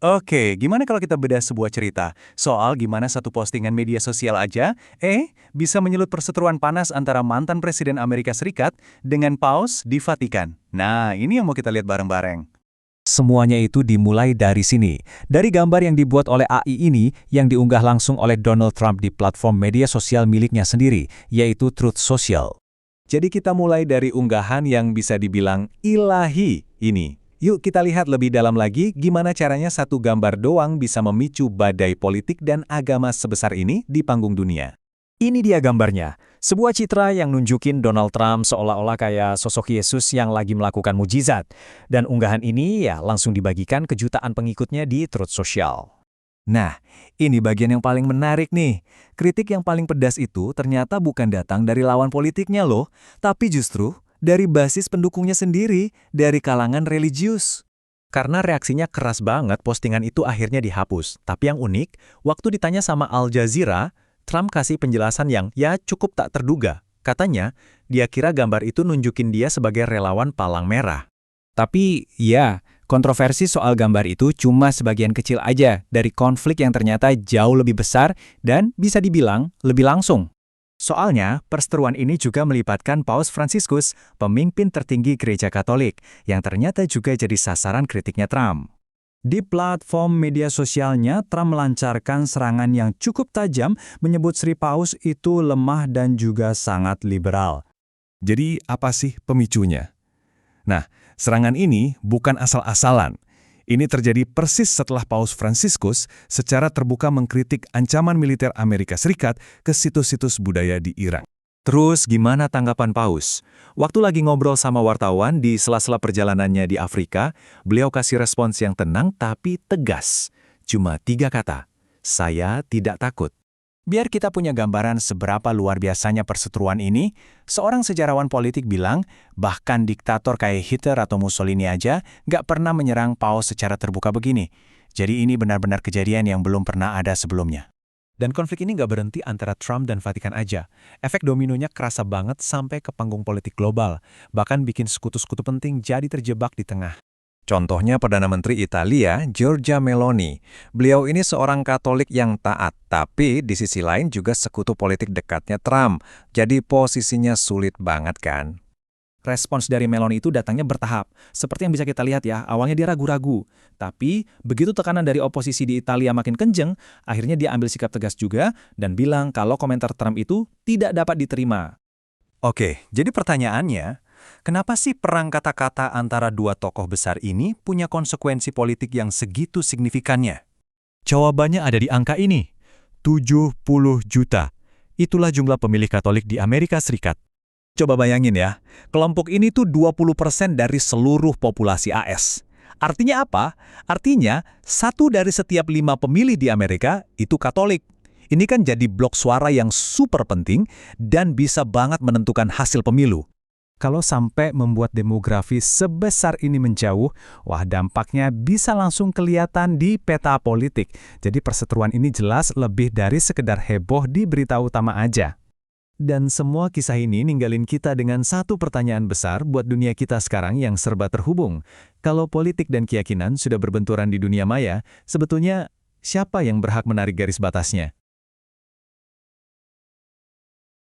Oke, gimana kalau kita bedah sebuah cerita soal gimana satu postingan media sosial aja, bisa menyulut perseteruan panas antara mantan Presiden Amerika Serikat dengan Paus di Vatikan. Nah, ini yang mau kita lihat bareng-bareng. Semuanya itu dimulai dari sini. Dari gambar yang dibuat oleh AI ini yang diunggah langsung oleh Donald Trump di platform media sosial miliknya sendiri, yaitu Truth Social. Jadi kita mulai dari unggahan yang bisa dibilang ilahi ini. Yuk kita lihat lebih dalam lagi gimana caranya satu gambar doang bisa memicu badai politik dan agama sebesar ini di panggung dunia. Ini dia gambarnya. Sebuah citra yang nunjukin Donald Trump seolah-olah kayak sosok Yesus yang lagi melakukan mujizat. Dan unggahan ini ya langsung dibagikan ke jutaan pengikutnya di Truth Social. Nah, ini bagian yang paling menarik nih. Kritik yang paling pedas itu ternyata bukan datang dari lawan politiknya loh, tapi justru dari basis pendukungnya sendiri, dari kalangan religius. Karena reaksinya keras banget, postingan itu akhirnya dihapus. Tapi yang unik, waktu ditanya sama Al Jazeera, Trump kasih penjelasan yang ya cukup tak terduga. Katanya, dia kira gambar itu nunjukin dia sebagai relawan palang merah. Tapi ya, kontroversi soal gambar itu cuma sebagian kecil aja dari konflik yang ternyata jauh lebih besar dan bisa dibilang lebih langsung. Soalnya, perseteruan ini juga melibatkan Paus Fransiskus, pemimpin tertinggi Gereja Katolik, yang ternyata juga jadi sasaran kritiknya Trump. Di platform media sosialnya, Trump melancarkan serangan yang cukup tajam menyebut Sri Paus itu lemah dan juga sangat liberal. Jadi apa sih pemicunya? Nah, serangan ini bukan asal-asalan. Ini terjadi persis setelah Paus Fransiskus secara terbuka mengkritik ancaman militer Amerika Serikat ke situs-situs budaya di Irak. Terus gimana tanggapan Paus? Waktu lagi ngobrol sama wartawan di sela-sela perjalanannya di Afrika, beliau kasih respons yang tenang tapi tegas. Cuma 3 kata, "Saya tidak takut." Biar kita punya gambaran seberapa luar biasanya perseteruan ini, seorang sejarawan politik bilang, bahkan diktator kayak Hitler atau Mussolini aja nggak pernah menyerang Paus secara terbuka begini. Jadi ini benar-benar kejadian yang belum pernah ada sebelumnya. Dan konflik ini nggak berhenti antara Trump dan Vatikan aja. Efek dominonya kerasa banget sampai ke panggung politik global, bahkan bikin sekutu-sekutu penting jadi terjebak di tengah. Contohnya Perdana Menteri Italia, Giorgia Meloni. Beliau ini seorang Katolik yang taat, tapi di sisi lain juga sekutu politik dekatnya Trump. Jadi posisinya sulit banget kan? Respons dari Meloni itu datangnya bertahap. Seperti yang bisa kita lihat ya, awalnya dia ragu-ragu. Tapi begitu tekanan dari oposisi di Italia makin kenceng, akhirnya dia ambil sikap tegas juga dan bilang kalau komentar Trump itu tidak dapat diterima. Oke, jadi pertanyaannya, kenapa sih perang kata-kata antara dua tokoh besar ini punya konsekuensi politik yang segitu signifikannya? Jawabannya ada di angka ini, 70 juta. Itulah jumlah pemilih Katolik di Amerika Serikat. Coba bayangin ya, kelompok ini tuh 20% dari seluruh populasi AS. Artinya apa? Artinya, 1 dari setiap 5 pemilih di Amerika itu Katolik. Ini kan jadi blok suara yang super penting dan bisa banget menentukan hasil pemilu. Kalau sampai membuat demografi sebesar ini menjauh, wah dampaknya bisa langsung kelihatan di peta politik. Jadi perseteruan ini jelas lebih dari sekedar heboh di berita utama aja. Dan semua kisah ini ninggalin kita dengan satu pertanyaan besar buat dunia kita sekarang yang serba terhubung. Kalau politik dan keyakinan sudah berbenturan di dunia maya, sebetulnya siapa yang berhak menarik garis batasnya?